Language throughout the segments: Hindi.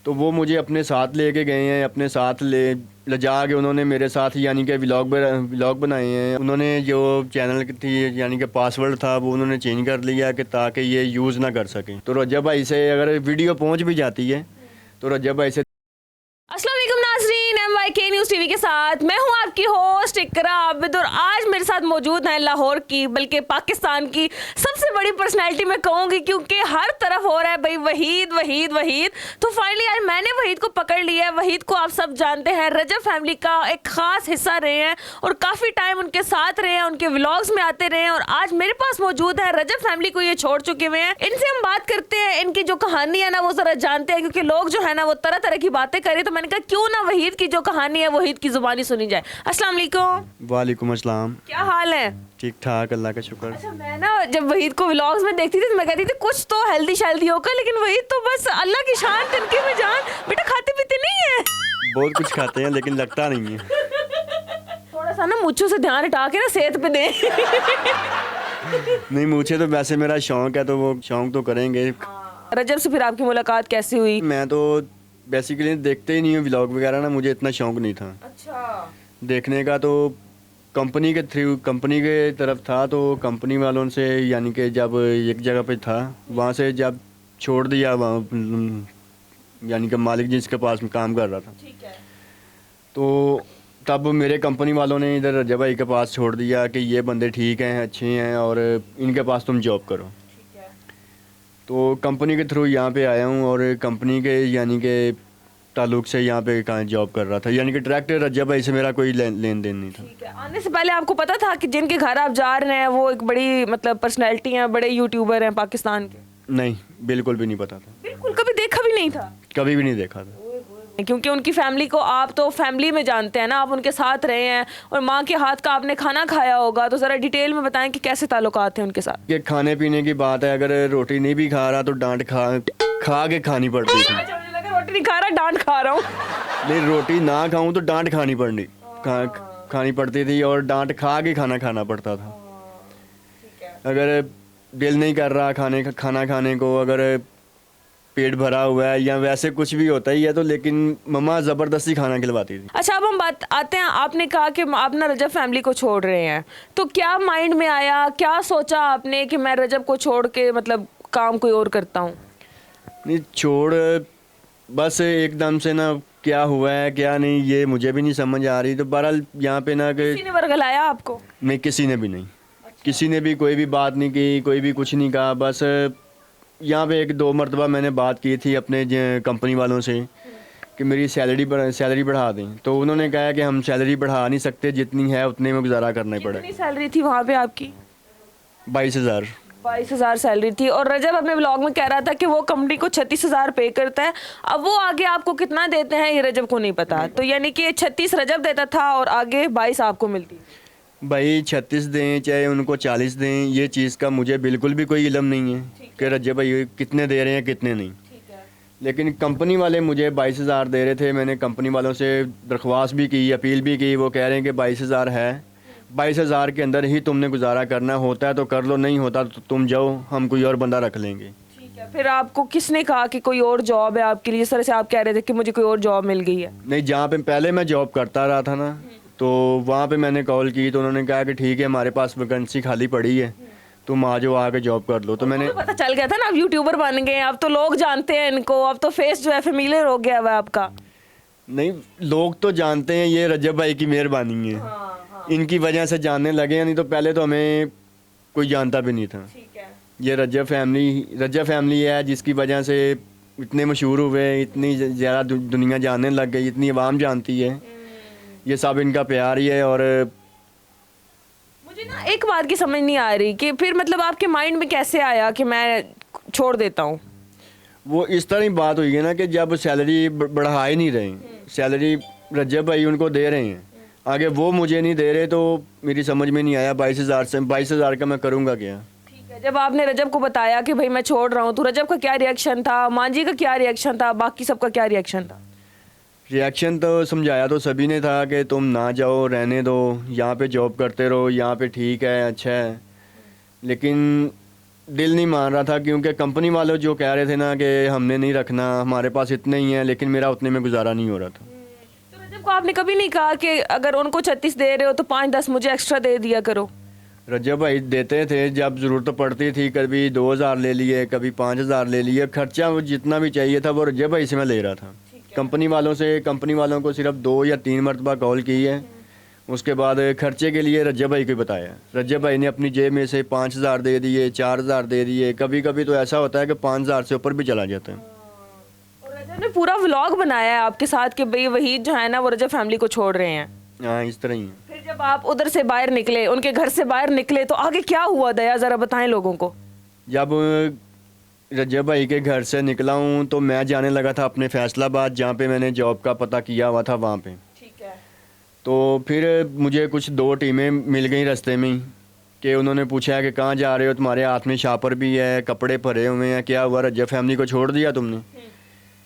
तो वो मुझे अपने साथ लेके गए हैं, अपने साथ ले जा के उन्होंने मेरे साथ यानी कि व्लॉग बनाए हैं। उन्होंने जो चैनल की थी यानी कि पासवर्ड था वो उन्होंने चेंज कर लिया कि ताकि ये यूज़ ना कर सकें। तो रजब भाई से अगर वीडियो पहुंच भी जाती है तो रजब भाई से अस्सलाम वालेकुम नाज़रीन, MYK न्यूज़ टीवी के साथ मैं हूं आपकी होस्ट इकरा आबिद और आज मेरे साथ मौजूद हैं लाहौर की बल्कि पाकिस्तान की सबसे बड़ी पर्सनैलिटी मैं कहूँगी, क्योंकि हर तरफ हो रहा है भाई वहीद वहीद वहीद। तो फाइनली आज मैंने वहीद को पकड़ लिया है। वहीद को आप सब जानते हैं, रजब फैमिली का एक ख़ास हिस्सा रहे हैं और काफ़ी टाइम उनके साथ रहे हैं, उनके व्लॉग्स में आते रहे हैं और आज मेरे पास मौजूद है। रजब फैमिली को ये छोड़ चुके हुए हैं। इनसे हम बात करते हैं, इनकी जो कहानी है ना वो ज़रा जानते हैं, क्योंकि लोग जो है ना वो तरह तरह की बातें करें। तो मैंने कहा क्यों ना वहीद की जो कहानी है वहीद की जुबानी सुनी जाए। अस्सलाम वालेकुम। वालेकुम अस्सलाम। क्या हाल है? ठीक ठाक, अल्लाह का शुक्र। अच्छा, मैं ना जब वहीद को व्लॉग्स में देखती थी तो मैं कहती थी कुछ तो हेल्दी शेल्दी होगा, लेकिन वहीद तो बस अल्लाह की शान तिनके में जान। बेटा खाते पीते नहीं है? बहुत कुछ खाते हैं लेकिन लगता नहीं है। थोड़ा सा ना मुझे से ध्यान हटा के ना सेहत पे दें। नहीं, मुझे तो वैसे मेरा शौक है तो वो शौक तो करेंगे। रजब से फिर आपकी मुलाकात कैसे हुई? मैं तो बेसिकली देखते ही नहीं हूँ व्लॉग वगैरह ना, मुझे इतना शौक नहीं था अच्छा। देखने का। तो कंपनी के थ्रू कंपनी के तरफ था, तो कंपनी वालों से यानी कि जब एक जगह पे था वहाँ से जब छोड़ दिया वहाँ यानी कि मालिक जिसके पास मैं काम कर रहा था, ठीक है। तो तब मेरे कंपनी वालों ने इधर रजब भाई के पास छोड़ दिया कि ये बंदे ठीक हैं, अच्छे हैं और इनके पास तुम जॉब करो। ठीक है। तो कंपनी के थ्रू यहाँ पे आया हूँ और कंपनी के यानी कि ताल्लुक से यहाँ पे कहाँ जॉब कर रहा था, यानी कि डायरेक्ट रजब भाई से मेरा कोई लेन देन नहीं था। ठीक है। आने से पहले आपको पता था कि जिनके घर आप जा रहे हैं वो एक बड़ी मतलब पर्सनैलिटी हैं, बड़े यूट्यूबर हैं पाकिस्तान के? नहीं, बिल्कुल भी नहीं पता था। बिल्कुल कभी देखा भी नहीं था? कभी भी नहीं देखा था। क्योंकि उनकी फैमिली को आप तो फैमिली में जानते हैं ना, आप उनके साथ रहे हैं और माँ के हाथ का आपने खाना खाया होगा। तो ज़रा डिटेल में बताएं कि कैसे ताल्लुकात हैं उनके साथ। ये खाने पीने की बात है, अगर रोटी नहीं भी खा रहा तो डांट खा के खानी पड़ती थी। अच्छा, मुझे लगा रोटी नहीं खा रहा डांट खा रहा हूँ। नहीं, रोटी ना खाऊं तो डांट खानी पड़ती थी और डांट खा के खाना पड़ता था। अगर दिल नहीं कर रहा खाना खाने को, अगर पेट भरा हुआ है या वैसे कुछ भी होता ही है तो, लेकिन मम्मा ज़बरदस्ती खाना खिलवाती थी। अच्छा, अब हम बात आते हैं, आपने कहा कि आप ना रजब फैमिली को छोड़ रहे हैं, तो क्या माइंड में आया, क्या सोचा आपने कि मैं रजब को छोड़ के मतलब काम कोई और करता हूँ? नहीं, छोड़ बस एकदम से ना क्या हुआ है क्या नहीं ये मुझे भी नहीं समझ आ रही। तो बहरहाल यहाँ पे ना कि किसी ने वर्गलाया आपको? नहीं, किसी ने भी नहीं। किसी ने भी कोई भी बात नहीं की, कोई भी कुछ नहीं कहा। बस यहाँ पे एक दो मरतबा मैंने बात की थी अपने कंपनी वालों से कि मेरी सैलरी बढ़ा दें, तो उन्होंने कहा कि हम सैलरी बढ़ा नहीं सकते, जितनी है उतने में गुजारा करना पड़ेगा। कितनी सैलरी थी वहाँ पे आपकी? 22,000। 22,000 सैलरी थी और रजब अपने ब्लॉग में कह रहा था कि वो कंपनी को 36,000 पे करता है। अब वो आगे आपको कितना देते हैं ये रजब को नहीं पता, तो यानी कि 36 रजब देता था और आगे 22 आपको मिलती। भाई 36 दें चाहे उनको 40 दें, ये चीज़ का मुझे बिल्कुल भी कोई इल्म नहीं है कि रजब भाई कितने दे रहे हैं कितने नहीं। लेकिन कंपनी वाले मुझे 22,000 दे रहे थे। मैंने कंपनी वालों से दरख्वास्त भी की, अपील भी की। वो कह रहे हैं कि 22,000 है, 22,000 के अंदर ही तुमने गुजारा करना, होता है तो कर लो, नहीं होता तो तुम जाओ, हम कोई और बंदा रख लेंगे। ठीक है। फिर आपको किसने कहा कि कोई और जॉब है आपके लिए? जिस तरह से आप कह रहे थे कि मुझे कोई और जॉब मिल गई है। नहीं, जहाँ पे पहले मैं जॉब करता रहा था ना, तो वहाँ पे मैंने कॉल की तो उन्होंने कहा कि ठीक है हमारे पास वैकेंसी खाली पड़ी है, तुम आ जाओ आके जॉब कर लो। तो मैंने तो पता चल गया था ना, अब यूट्यूबर बन गए, अब तो लोग जानते हैं इनको, अब तो फेस जो है फेमिलियर हो गया हुआ आपका। नहीं, लोग तो जानते हैं, ये रजब भाई की मेहरबानी है। इनकी वजह से जानने लगे हैं, नहीं तो पहले तो हमें कोई जानता भी नहीं था। ठीक है। ये रजब फैमिली है जिसकी वजह से इतने मशहूर हुए, इतनी ज़्यादा दुनिया जानने लग गई, इतनी आवाम जानती है। ये सब इनका प्यार ही है। और मुझे ना एक बात की समझ नहीं आ रही कि फिर मतलब आपके माइंड में कैसे आया कि मैं छोड़ देता हूँ? वो इस तरह ही बात हुई है ना कि जब सैलरी बढ़ा ही नहीं रहे, सैलरी रजब भाई उनको दे रहे हैं, आगे वो मुझे नहीं दे रहे, तो मेरी समझ में नहीं आया 22,000 का मैं करूँगा क्या। ठीक है। जब आपने रजब को बताया कि भाई मैं छोड़ रहा हूँ, तो रजब का क्या रिएक्शन था, मांझी का क्या रिएक्शन था, बाकी सबका क्या रिएक्शन था? रिएक्शन तो समझाया तो सभी ने था कि तुम ना जाओ, रहने दो, यहाँ पे जॉब करते रहो, यहाँ पे ठीक है, अच्छा है। लेकिन दिल नहीं मान रहा था, क्योंकि कंपनी वाले जो कह रहे थे ना कि हमने नहीं रखना, हमारे पास इतने ही हैं, लेकिन मेरा उतने में गुजारा नहीं हो रहा था। तो रजब को आपने कभी नहीं कहा कि अगर उनको 36 दे रहे हो तो 5-10 मुझे एक्स्ट्रा दे दिया करो? रजब भाई देते थे जब ज़रूरत पड़ती थी, कभी 2000 ले लिए, कभी 5000 ले लिए, खर्चा वो जितना भी चाहिए था वो रजब भाई से मैं ले रहा था। कंपनी वालों को सिर्फ 2 या 3 मरतबा कॉल की है, उसके बाद खर्चे के लिए रजब भाई को बताया। रजब भाई ने अपनी जेब में से 5000 दे दिए, 4000 दे दिए, कभी कभी तो ऐसा होता है कि 5000 से ऊपर भी चला जाता है। और रजब ने पूरा व्लॉग बनाया है आपके साथ कि भाई वही जो है ना वो रजब फैमिली को छोड़ रहे हैं। हाँ, इस तरह ही है। फिर जब आप उधर से बाहर निकले, उनके घर से बाहर निकले, तो आगे क्या हुआ दया, जरा बताएं लोगों को। जब रजब भाई के घर से निकला हूँ तो मैं जाने लगा था अपने फैसलाबाद, जहाँ पे मैंने जॉब का पता किया हुआ था वहाँ पे। ठीक है। तो फिर मुझे कुछ 2 टीमें मिल गई रास्ते में ही, कि उन्होंने पूछा कि कहाँ जा रहे हो, तुम्हारे हाथ में शापर भी है, कपड़े भरे हुए हैं, क्या हुआ, रजब फैमिली को छोड़ दिया तुमने?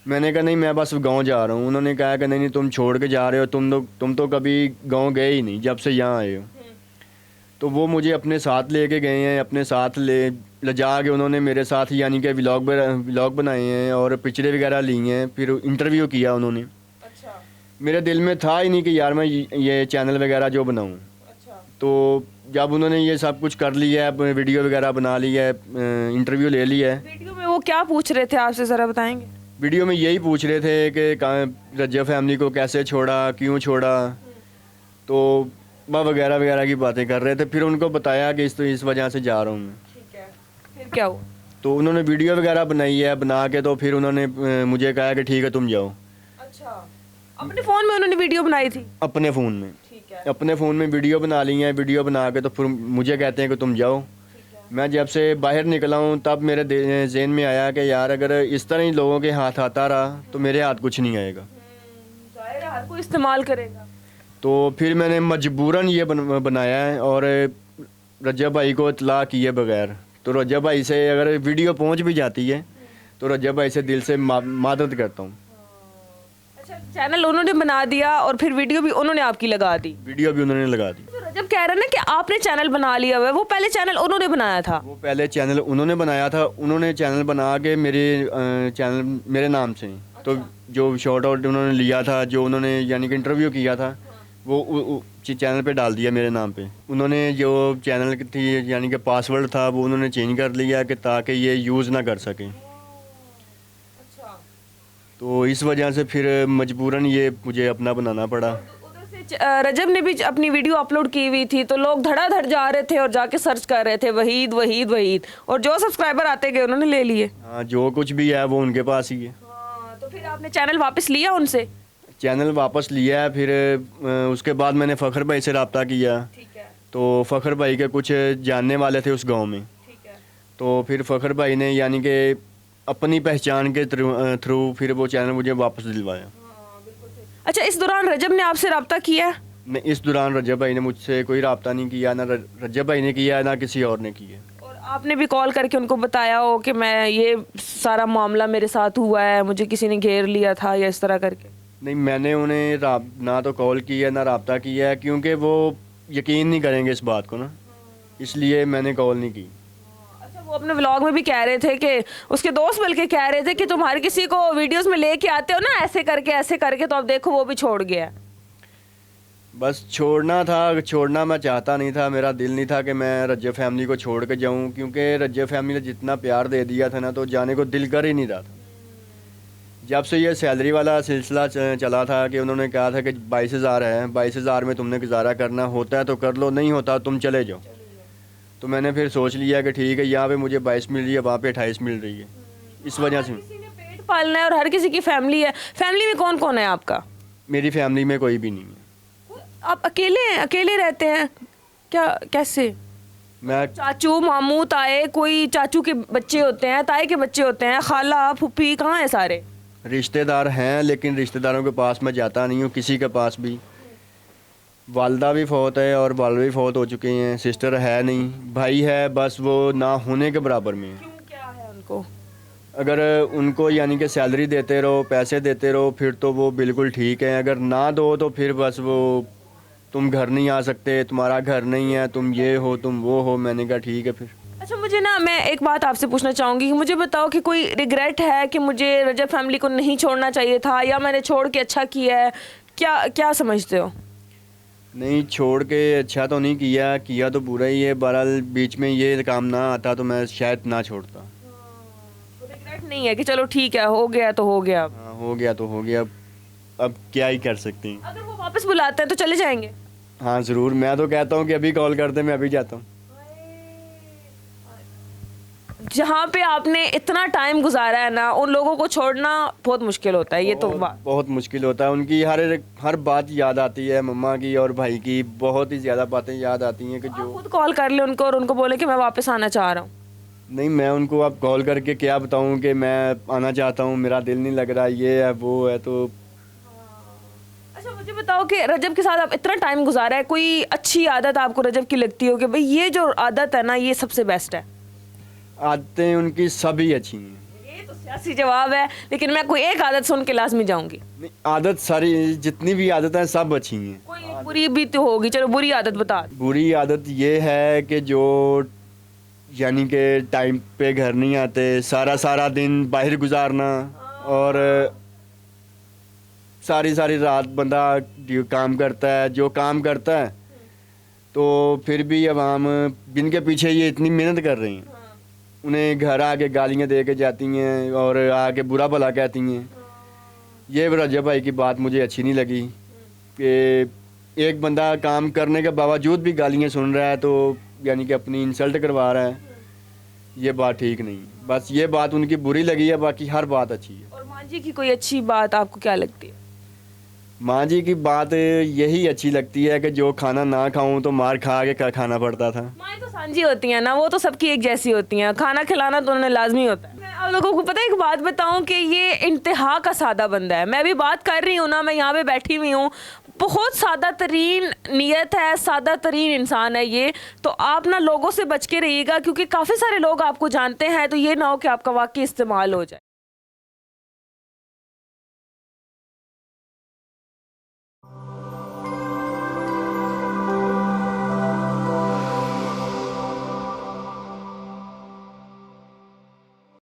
मैंने कहा नहीं, मैं बस गांव जा रहा हूँ। उन्होंने कहा कि नहीं तुम छोड़ के जा रहे हो, तुम तो कभी गांव गए ही नहीं जब से यहाँ आए हो। तो वो मुझे अपने साथ लेके गए हैं, अपने साथ ले जा के उन्होंने मेरे साथ यानी कि व्लॉग बनाए हैं और पिक्चरें वगैरह ली हैं, फिर इंटरव्यू किया उन्होंने। अच्छा। मेरे दिल में था ही नहीं कि यार मैं ये चैनल वगैरह जो बनाऊँ। अच्छा। तो जब उन्होंने ये सब कुछ कर लिया है, वीडियो वगैरह बना ली है, इंटरव्यू ले लिया है। वीडियो में वो क्या पूछ रहे थे आपसे, जरा बताएंगे? वीडियो में यही पूछ रहे थे कि रजब फैमिली को कैसे छोड़ा, क्यों छोड़ा, तो वगैरह वगैरह की बातें कर रहे थे। फिर उनको बताया कि इस वजह से जा रहा हूँ मैं। ठीक है। फिर क्या हुआ? तो उन्होंने वीडियो वगैरह बनाई है, बना के तो फिर उन्होंने मुझे कहा कि ठीक है तुम जाओ। अच्छा, अपने फ़ोन में उन्होंने वीडियो बनाई थी? अपने फ़ोन में। ठीक है। अपने फ़ोन में वीडियो बना ली है, वीडियो बना के तो फिर मुझे कहते हैं कि तुम जाओ। मैं जब से बाहर निकला हूँ तब मेरे जहन में आया कि यार अगर इस तरह ही लोगों के हाथ आता रहा तो मेरे हाथ कुछ नहीं आएगा। जाहिर है हर कोई इस्तेमाल करेगा। तो फिर मैंने मजबूरन ये बनाया है और रजब भाई को इतला किए बगैर। तो रजब भाई से अगर वीडियो पहुंच भी जाती है तो रजब भाई से दिल से मदद करता हूँ। अच्छा, चैनल उन्होंने बना दिया और फिर वीडियो भी उन्होंने आपकी लगा दी? वीडियो भी उन्होंने लगा दी। तो रजब कह रहे हैं ना कि आपने चैनल बना लिया हुआ है, वो पहले चैनल उन्होंने बनाया था? वो पहले चैनल उन्होंने बनाया था, उन्होंने चैनल बना के मेरे चैनल मेरे नाम से। तो जो शॉर्ट आउट उन्होंने लिया था, जो उन्होंने यानी कि इंटरव्यू किया था, वो चैनल पे डाल दिया मेरे नाम पे। उन्होंने जो चैनल की थी यानी कि पासवर्ड था वो उन्होंने चेंज कर लिया कि ताकि ये यूज़ ना कर सकें। अच्छा। तो इस वजह से फिर मजबूरन ये मुझे अपना बनाना पड़ा। उधर से रजब ने भी अपनी वीडियो अपलोड की हुई थी, तो लोग धड़ाधड़ जा रहे थे और जाके सर्च कर रहे थे वहीद वहीद वहीद, और जो सब्सक्राइबर आते गए उन्होंने ले लिए। हाँ, जो कुछ भी है वो उनके पास ही है। हाँ, तो फिर आपने चैनल वापस लिया उनसे? चैनल वापस लिया है। फिर उसके बाद मैंने फ़खर भाई से रब्ता किया। ठीक है। तो फ़खर भाई के कुछ जानने वाले थे उस गांव में। ठीक है। तो फिर फ़खर भाई ने यानी कि अपनी पहचान के थ्रू फिर वो चैनल मुझे वापस दिलवाया। अच्छा, इस दौरान रजब ने आपसे रब्ता किया? नहीं, इस दौरान रजब भाई ने मुझसे कोई रब्ता नहीं किया, ना रजब भाई ने किया ना किसी और ने किया। और आपने भी कॉल करके उनको बताया हो कि मैं ये सारा मामला मेरे साथ हुआ है, मुझे किसी ने घेर लिया था या इस तरह करके? नहीं, मैंने उन्हें ना तो कॉल किया ना रब्ता किया है, क्योंकि वो यकीन नहीं करेंगे इस बात को ना, इसलिए मैंने कॉल नहीं की। अच्छा, वो अपने व्लॉग में भी कह रहे थे कि उसके दोस्त बल्कि कह रहे थे कि तुम हर किसी को वीडियोस में लेके आते हो ना ऐसे करके, तो अब देखो वो भी छोड़ गया। बस छोड़ना मैं चाहता नहीं था, मेरा दिल नहीं था कि मैं रज्जब फैमिली को छोड़ के जाऊं, क्योंकि रज्जब फैमिली ने जितना प्यार दे दिया था ना, तो जाने को दिल कर ही नहीं रहा था। जब से ये सैलरी वाला सिलसिला चला था कि उन्होंने कहा था कि 22,000 है, 22,000 में तुमने गुजारा करना होता है तो कर लो, नहीं होता तुम चले जाओ। तो मैंने फिर सोच लिया कि ठीक है, यहाँ पे मुझे 22 मिल रही है, वहाँ पे 28 मिल रही है, इस वजह से। किसी ने पेट पालना है और हर किसी की फैमिली है। फैमिली में कौन कौन है आपका? मेरी फैमिली में कोई भी नहीं है। आप अकेले रहते हैं क्या? कैसे? मैं चाचू मामू ताए, कोई चाचू के बच्चे होते हैं, ताए के बच्चे होते हैं, खाला फूफी, कहाँ है सारे? रिश्तेदार हैं, लेकिन रिश्तेदारों के पास मैं जाता नहीं हूँ, किसी के पास भी। वालदा भी फौत है और वाल भी फौत हो चुके हैं, सिस्टर है नहीं, भाई है, बस वो ना होने के बराबर में है। क्यों, क्या है उनको? अगर उनको यानी कि सैलरी देते रहो, पैसे देते रहो, फिर तो वो बिल्कुल ठीक है। अगर ना दो तो फिर बस वो तुम घर नहीं आ सकते, तुम्हारा घर नहीं है, तुम ये हो तुम वो हो। मैंने कहा ठीक है फिर। अच्छा, मुझे ना मैं एक बात आपसे पूछना चाहूँगी कि मुझे बताओ कि कोई रिग्रेट है कि मुझे रजब फैमिली को नहीं छोड़ना चाहिए था, या मैंने छोड़ के अच्छा किया है? क्या क्या समझते हो? नहीं, छोड़ के अच्छा तो नहीं किया, किया तो बुरा ही है। बहरहाल बीच में ये काम ना आता तो मैं शायद ना छोड़ता। रिग्रेट नहीं है कि चलो ठीक है, हो गया तो हो गया। हाँ, हो गया तो हो गया, अब क्या ही कर सकते हैं। अगर वो वापस बुलाते हैं तो चले जाएंगे? हाँ ज़रूर, मैं तो कहता हूँ कि अभी कॉल कर दे, मैं अभी जाता हूँ। जहाँ पे आपने इतना टाइम गुजारा है ना, उन लोगों को छोड़ना बहुत मुश्किल होता है, ये तो बात। बहुत मुश्किल होता है। उनकी हर बात याद आती है, मम्मा की और भाई की बहुत ही ज़्यादा बातें याद आती हैं कि आप जो खुद कॉल कर ले उनको और उनको बोले कि मैं वापस आना चाह रहा हूँ। नहीं, मैं उनको अब कॉल करके क्या बताऊँ कि मैं आना चाहता हूँ, मेरा दिल नहीं लग रहा, ये है वो है। तो अच्छा मुझे बताओ कि रजब के साथ आप इतना टाइम गुजारा है, कोई अच्छी आदत आपको रजब की लगती हो कि भाई ये जो आदत है ना ये सबसे बेस्ट है? आदतें उनकी सभी अच्छी हैं। ये तो सियासी जवाब है, लेकिन मैं कोई एक आदत सुन के लाजमी जाऊंगी। नहीं, आदत सारी जितनी भी आदतें हैं सब अच्छी हैं। कोई एक बुरी भी तो होगी, चलो बुरी आदत बता दो। बुरी आदत ये है कि जो यानी कि टाइम पे घर नहीं आते, सारा सारा दिन बाहर गुजारना, और सारी सारी रात बंदा काम करता है, जो काम करता है तो फिर भी अवाम जिनके पीछे ये इतनी मेहनत कर रही हैं उन्हें घर आके गालियाँ दे के जाती हैं और आके बुरा भला कहती हैं। ये रजब भाई की बात मुझे अच्छी नहीं लगी कि एक बंदा काम करने के बावजूद भी गालियाँ सुन रहा है, तो यानी कि अपनी इंसल्ट करवा रहा है। ये बात ठीक नहीं, बस ये बात उनकी बुरी लगी है, बाकी हर बात अच्छी है। और माँ जी की कोई अच्छी बात आपको क्या लगती है? माँ जी की बात यही अच्छी लगती है कि जो खाना ना खाऊं तो मार खा के खाना पड़ता था। माएँ तो सांझी होती हैं ना, वो तो सबकी एक जैसी होती हैं, खाना खिलाना तो उन्हें लाजमी होता है। मैं आप लोगों को पता है एक बात बताऊं कि ये इंतहा का सादा बंदा है। मैं भी बात कर रही हूँ ना, मैं यहाँ पे बैठी हुई हूँ, बहुत सादा तरीन नीयत है, सादा तरीन इंसान है ये। तो आप ना लोगों से बच के रहिएगा, क्योंकि काफ़ी सारे लोग आपको जानते हैं, तो ये ना हो कि आपका वाकई इस्तेमाल हो जाए।